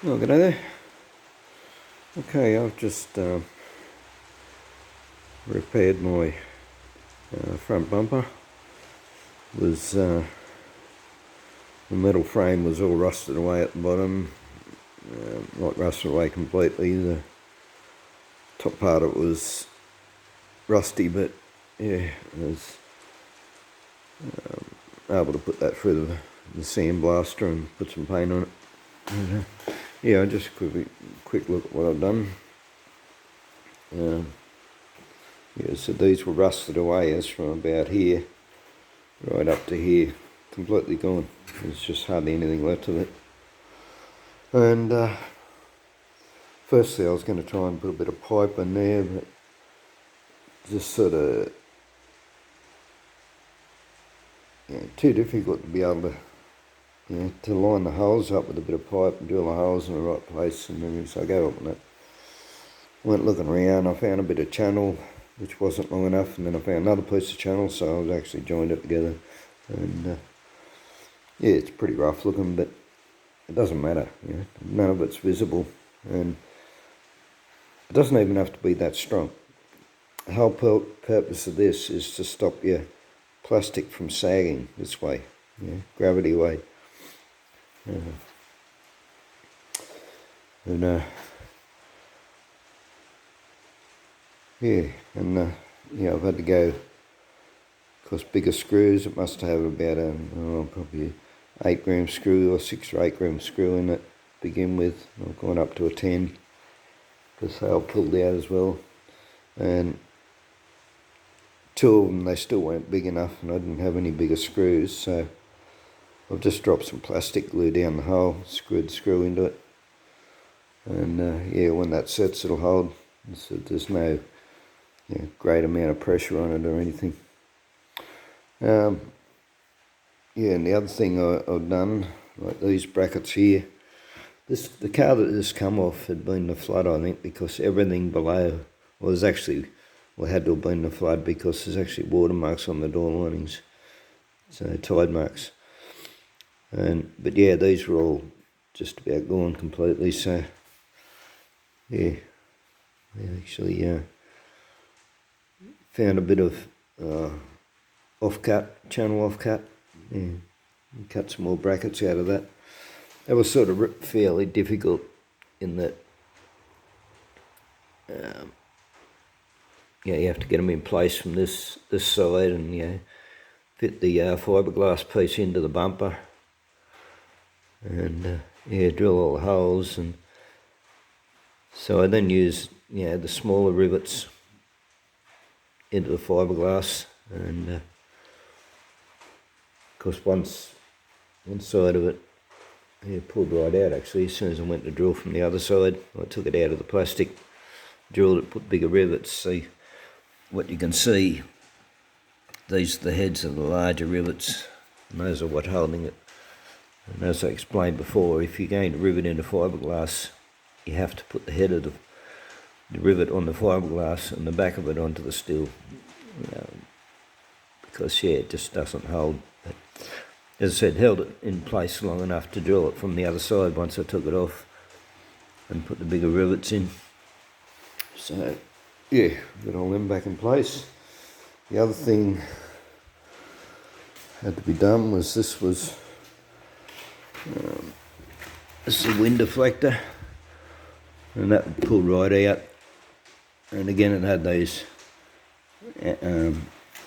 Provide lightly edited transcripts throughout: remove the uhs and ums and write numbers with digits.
Oh, g'day there. Okay, I've just repaired my front bumper. The metal frame was all rusted away at the bottom, not rusted away completely. The top part of it was rusty, but yeah, I was able to put that through the sandblaster and put some paint on it. And, yeah, just a quick look at what I've done. Yeah, so these were rusted away as from about here right up to here, completely gone. There's just hardly anything left of it. And firstly I was going to try and put a bit of pipe in there, but just sort of too difficult to be able to to line the holes up with a bit of pipe and drill the holes in the right place and everything. So I gave up on that. Went looking around, I found a bit of channel which wasn't long enough, and then I found another piece of channel, so I was actually joined it together. And yeah, it's pretty rough looking, but it doesn't matter, none of it's visible, and it doesn't even have to be that strong. The whole purpose of this is to stop your plastic from sagging this way, gravity way. I've had to go, of course, bigger screws. It must have about probably 8-gram screw or 6 or 8-gram screw in it to begin with. I've gone up to a 10 because they all pulled out as well, and 2 of them, they still weren't big enough, and I didn't have any bigger screws, so I've just dropped some plastic glue down the hole, screwed the screw into it, and when that sets, it'll hold. So there's no great amount of pressure on it or anything. And the other thing I've done, like these brackets here, the car that this come off had been the flood, I think, because everything below had to have been the flood, because there's actually watermarks on the door linings, so tide marks. But yeah, these were all just about gone completely, so yeah, I actually found a bit of channel offcut, and cut some more brackets out of that. That was sort of fairly difficult in that you have to get them in place from this side, and fit the fiberglass piece into the bumper, and drill all the holes. And so I then used the smaller rivets into the fiberglass, and of course one side of it pulled right out. Actually, as soon as I went to drill from the other side, I took it out of the plastic, drilled it, put bigger rivets. See what you can see, these are the heads of the larger rivets, and those are what's holding it. And as I explained before, if you're going to rivet into fiberglass, you have to put the head of the rivet on the fiberglass and the back of it onto the steel, because it just doesn't hold. But as I said, held it in place long enough to drill it from the other side once I took it off and put the bigger rivets in. So got all them back in place. The other thing had to be done was this is a wind deflector, and that would pull right out. And again, it had those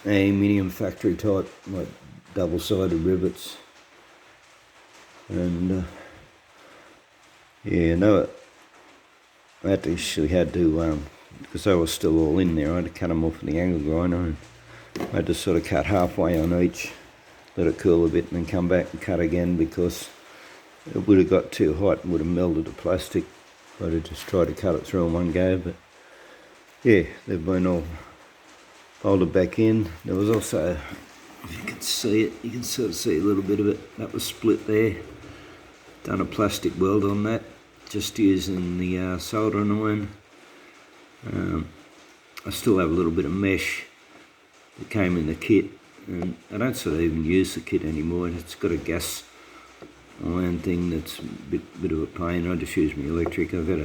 aluminium factory type, like double-sided rivets. And I actually had to, because they were still all in there, I had to cut them off with the angle grinder, and I had to sort of cut halfway on each, let it cool a bit, and then come back and cut again, because it would have got too hot and would have melted the plastic. I'd have just tried to cut it through in one go, but they've been all folded back in. There was also, if you can see it, you can sort of see a little bit of it, that was split there. Done a plastic weld on that, just using the soldering iron. I still have a little bit of mesh that came in the kit, and I don't sort of even use the kit anymore. It's got a gas iron thing that's a bit of a pain. I just use my electric. I've got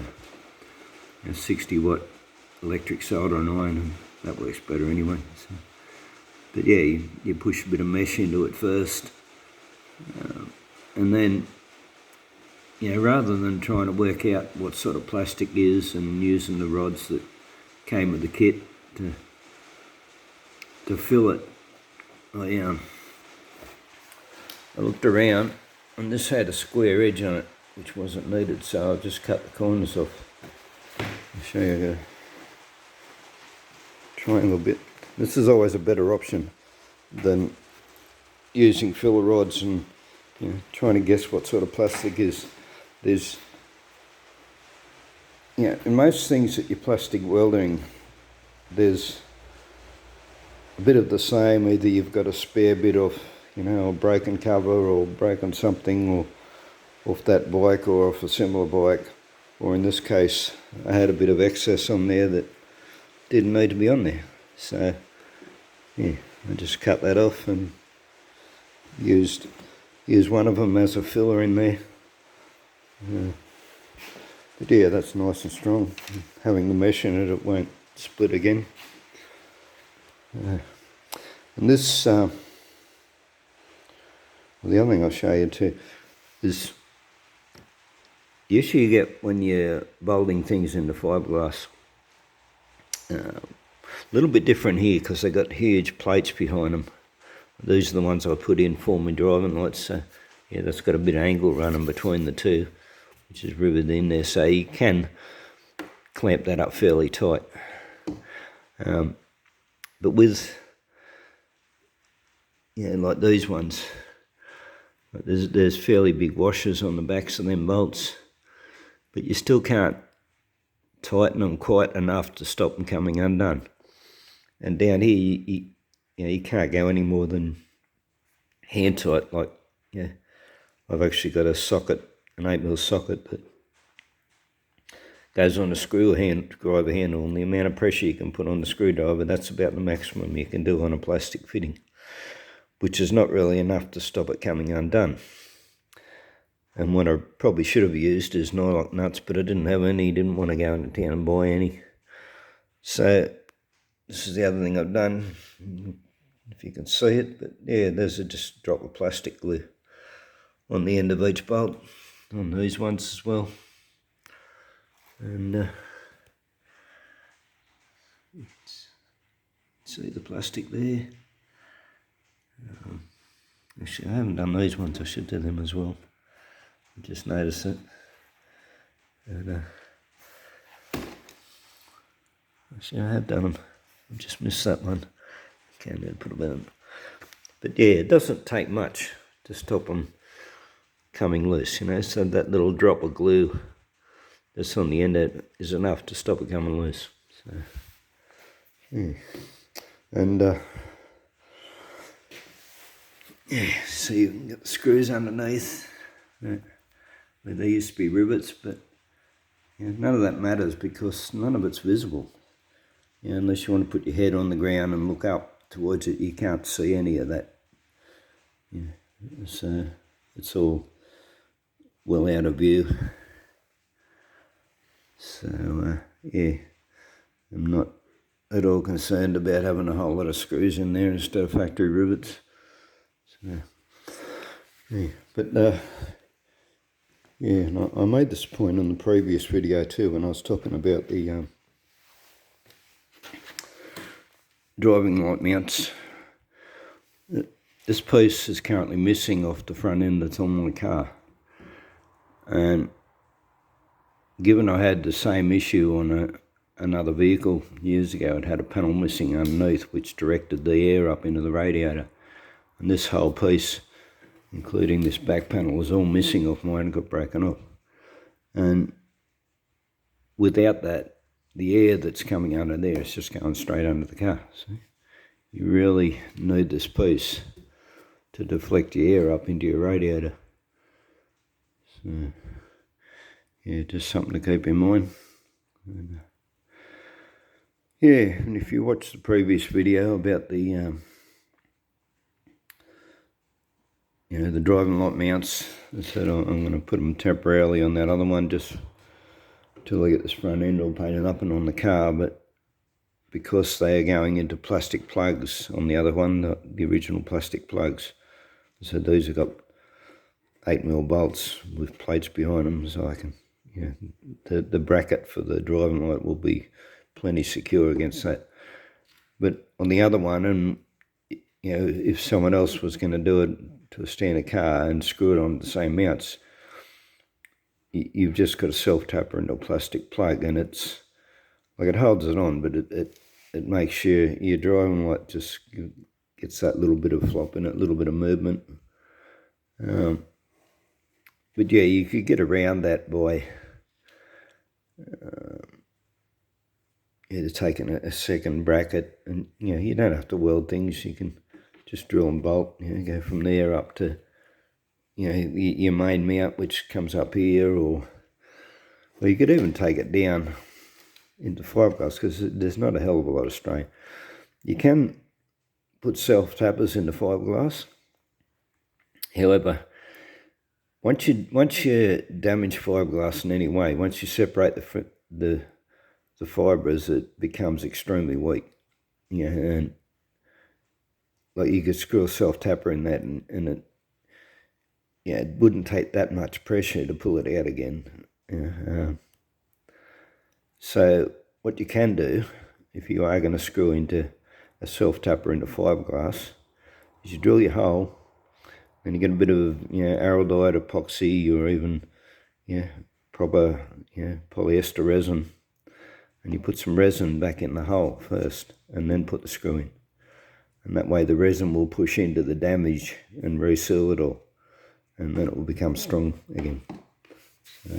a 60 watt electric soldering iron, and that works better anyway. So. But yeah, you push a bit of mesh into it first, and then, you know, rather than trying to work out what sort of plastic is and using the rods that came with the kit to fill it, I looked around, and this had a square edge on it which wasn't needed, so I just cut the corners off. I'll show you a triangle bit. This is always a better option than using filler rods and, you know, trying to guess what sort of plastic is. There's, you know, in most things that you're plastic welding, there's a bit of the same. Either you've got a spare bit of, you know, a broken cover or broken something, or off that bike or off a similar bike, or in this case I had a bit of excess on there that didn't need to be on there. So yeah, I just cut that off and used one of them as a filler in there. But yeah, that's nice and strong. Having the mesh in it, it won't split again. And this, well, the other thing I'll show you too is the issue you get when you're bolting things into fiberglass. A little bit different here because they got huge plates behind them. These are the ones I put in for my driving lights. So yeah, that's got a bit of angle running between the two, which is riveted in there, so you can clamp that up fairly tight. But with, yeah, like these ones, there's fairly big washers on the backs of them bolts, but you still can't tighten them quite enough to stop them coming undone. And down here, you can't go any more than hand tight. Like, yeah, I've actually got a socket, an 8mm socket that goes on a screwdriver handle, and the amount of pressure you can put on the screwdriver, that's about the maximum you can do on a plastic fitting, which is not really enough to stop it coming undone. And what I probably should have used is nylock nuts, but I didn't have any, didn't want to go into town and buy any. So this is the other thing I've done, if you can see it, but yeah, there's just a drop of plastic glue on the end of each bolt, on these ones as well. And see the plastic there. Actually, I haven't done these ones. I should do them as well. I just noticed it. And actually, I have done them. I just missed that one. Can't put them in. But yeah, it doesn't take much to stop them coming loose, you know. So that little drop of glue that's on the end of it is enough to stop it coming loose. So, yeah. And yeah, so you can get the screws underneath, where there used to be rivets, but yeah, none of that matters because none of it's visible. Yeah, unless you want to put your head on the ground and look up towards it, you can't see any of that. Yeah, so it's all well out of view. So yeah, I'm not at all concerned about having a whole lot of screws in there instead of factory rivets. So yeah, but yeah, and I made this point in the previous video too when I was talking about the driving light mounts. This piece is currently missing off the front end that's on my car, and given I had the same issue on another vehicle years ago, it had a panel missing underneath which directed the air up into the radiator, and this whole piece, including this back panel, was all missing off mine and got broken off. And without that, the air that's coming under there is just going straight under the car. So you really need this piece to deflect your air up into your radiator. So yeah, just something to keep in mind. And, yeah, and if you watched the previous video about the the driving light mounts. I said I'm going to put them temporarily on that other one just till I get this front end all painted up and on the car, but because they are going into plastic plugs on the other one, the original plastic plugs, so these have got 8mm bolts with plates behind them, so I can, the bracket for the driving light will be plenty secure against that. But on the other one, and if someone else was going to do it to a standard car and screw it on the same mounts, you've just got a self-tapper into a plastic plug, and it's like it holds it on, but it makes sure your driving light just gets that little bit of flop in it, a little bit of movement. But yeah, you could get around that by taking a second bracket, and you don't have to weld things. You can just drill and bolt. Go from there up to your main mount, which comes up here, or you could even take it down into fiberglass because there's not a hell of a lot of strain. You can put self-tappers into fiberglass. However, once you damage fiberglass in any way, once you separate the fibres, it becomes extremely weak. And like you could screw a self-tapper in that, and it wouldn't take that much pressure to pull it out again. So what you can do, if you are going to screw into a self-tapper into fiberglass, is you drill your hole, and you get a bit of araldite, epoxy, or even proper polyester resin, and you put some resin back in the hole first, and then put the screw in, and that way the resin will push into the damage and reseal it all, and then it will become strong again. So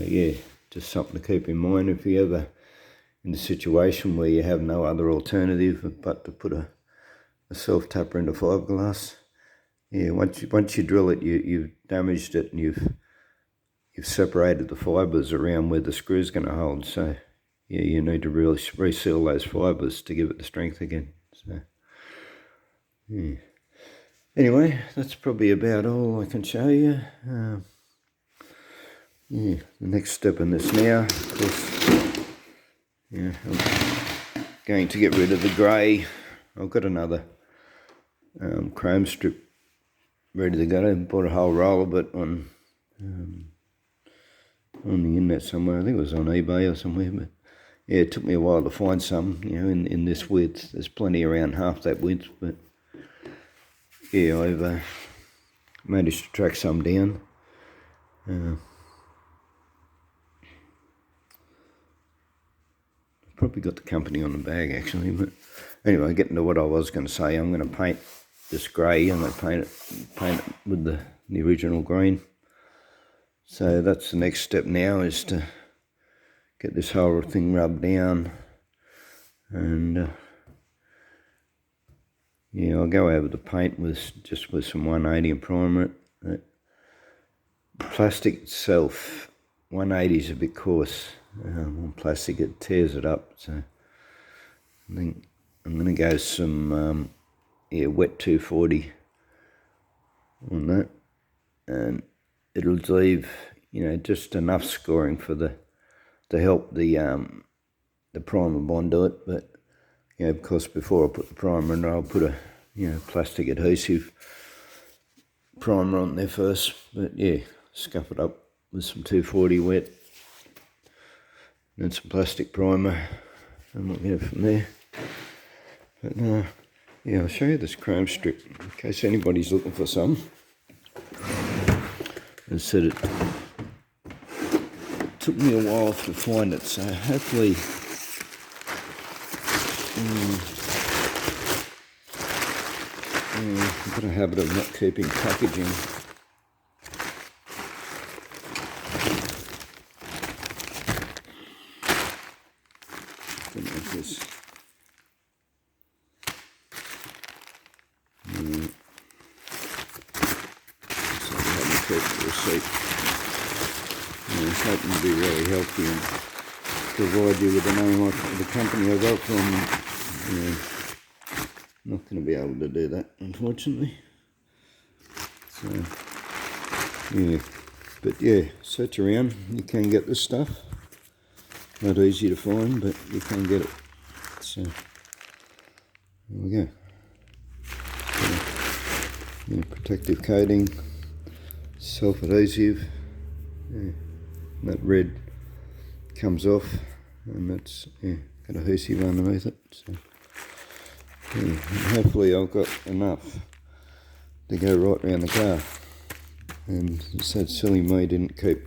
just something to keep in mind if you ever in a situation where you have no other alternative but to put a self-tapper into fiberglass. Once you drill it, you've damaged it, and you've separated the fibres around where the screw's going to hold. So you need to really reseal those fibres to give it the strength again. So anyway, that's probably about all I can show you. The next step in this now, of course, I'm going to get rid of the grey. I've got another chrome strip ready to go. I bought a whole roll of it on the internet somewhere. I think it was on eBay or somewhere. But it took me a while to find some, in this width. There's plenty around half that width, but I've managed to track some down. Probably got the company on the bag actually, but anyway, getting to what I was going to say, I'm going to paint this grey. I'm going to paint it with the original green. So that's the next step now, is to get this whole thing rubbed down, and I'll go over the paint with some 180 and primer it. The plastic itself, 180 is a bit coarse. On plastic it tears it up, so I think I'm going to go some wet 240 on that, and it'll leave just enough scoring for to help the primer bond to it. But of course, before I put the primer in, I'll put a plastic adhesive primer on there first. But scuff it up with some 240 wet, then some plastic primer, and we'll go from there. But I'll show you this chrome strip in case anybody's looking for some. As I said, it took me a while to find it, so hopefully I've got a habit of not keeping packaging. Like this. So I haven't kept the receipt. It's hoping to be really helpful and provide you with the name of the company I got from. Not going to be able to do that, unfortunately. So Yeah, but yeah, search around, you can get this stuff. Not easy to find, but you can get it. So, there we go. Yeah, protective coating, self-adhesive. Yeah, that red comes off, and that's got adhesive underneath it. So, yeah, hopefully I've got enough to go right around the car. And it's that silly me didn't keep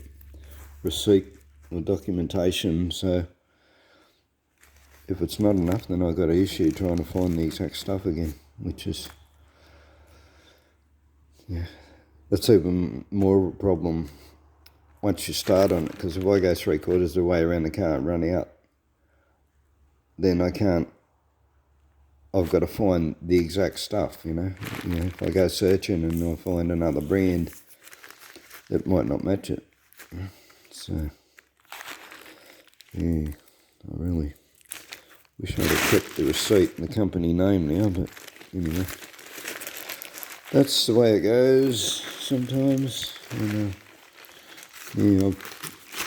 receipt or documentation, so if it's not enough, then I've got an issue trying to find the exact stuff again, which is, yeah, that's even more of a problem once you start on it, because if I go 3/4 of the way around the car and run out, then I've got to find the exact stuff, you know. If I go searching and I find another brand that might not match it. So, yeah, I really wish I'd have kept the receipt and the company name now, but anyway. That's the way it goes sometimes. And, yeah,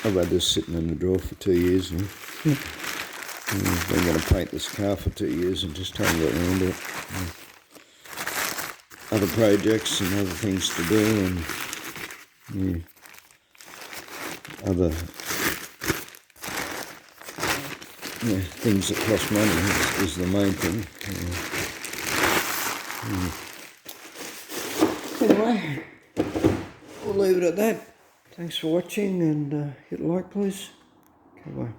I've had this sitting in the drawer for 2 years now. I've been going to paint this car for 2 years and just haven't got around to it. Other projects and other things to do, and yeah, other things that cost money is the main thing. Anyway, we'll leave it at that. Thanks for watching, and hit like please. Okay, bye.